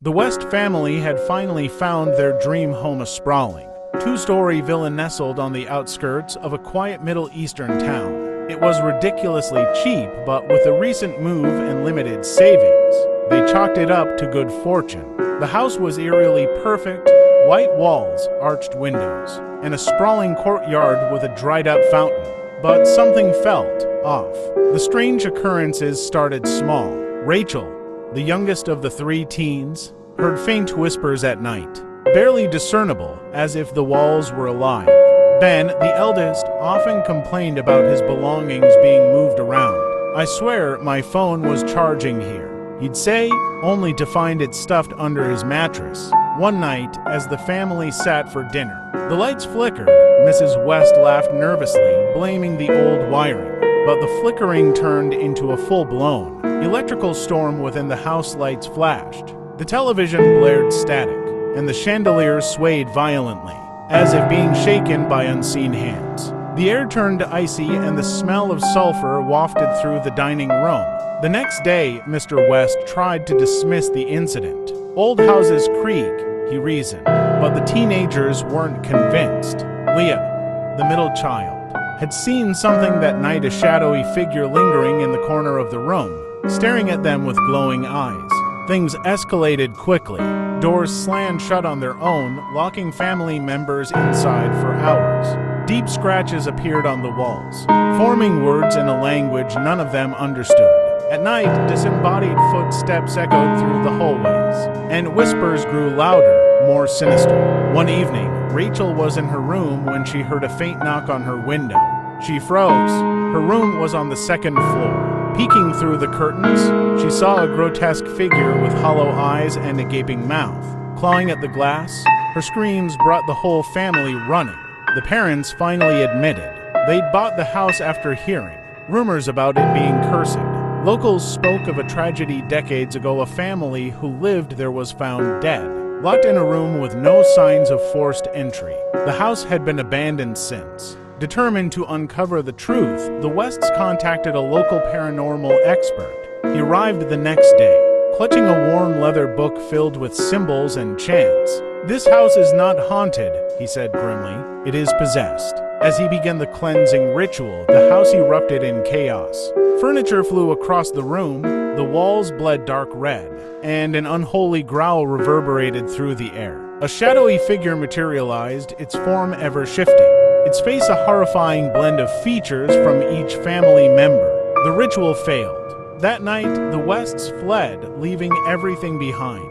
The West family had finally found their dream home, a sprawling, two-story villa nestled on the outskirts of a quiet Middle Eastern town. It was ridiculously cheap, but with a recent move and limited savings, they chalked it up to good fortune. The house was eerily perfect: white walls, arched windows, and a sprawling courtyard with a dried-up fountain. But something felt off. The strange occurrences started small. Rachel, the youngest of the three teens, heard faint whispers at night, barely discernible, as if the walls were alive. Ben, the eldest, often complained about his belongings being moved around. "I swear my phone was charging here," he'd say, only to find it stuffed under his mattress. One night, as the family sat for dinner, the lights flickered. Mrs. West laughed nervously, blaming the old wiring. But the flickering turned into a full-blown electrical storm within the house. Lights flashed, the television blared static, and the chandelier swayed violently, as if being shaken by unseen hands. The air turned icy and the smell of sulfur wafted through the dining room. The next day, Mr. West tried to dismiss the incident. Old houses creak, he reasoned, but the teenagers weren't convinced. Leah, the middle child, had seen something that night, a shadowy figure lingering in the corner of the room, staring at them with glowing eyes. Things escalated quickly. Doors slammed shut on their own, locking family members inside for hours. Deep scratches appeared on the walls, forming words in a language none of them understood. At night, disembodied footsteps echoed through the hallways, and whispers grew louder, more sinister. One evening, Rachel was in her room when she heard a faint knock on her window. She froze. Her room was on the second floor. Peeking through the curtains, she saw a grotesque figure with hollow eyes and a gaping mouth. Clawing at the glass, her screams brought the whole family running. The parents finally admitted they'd bought the house after hearing rumors about it being cursed. Locals spoke of a tragedy decades ago. A family who lived there was found dead, locked in a room with no signs of forced entry. The house had been abandoned since. Determined to uncover the truth, the Wests contacted a local paranormal expert. He arrived the next day, clutching a worn leather book filled with symbols and chants. "This house is not haunted," he said grimly. "It is possessed." As he began the cleansing ritual, the house erupted in chaos. Furniture flew across the room, the walls bled dark red, and an unholy growl reverberated through the air. A shadowy figure materialized, its form ever shifting, its face a horrifying blend of features from each family member. The ritual failed. That night, the Wests fled, leaving everything behind.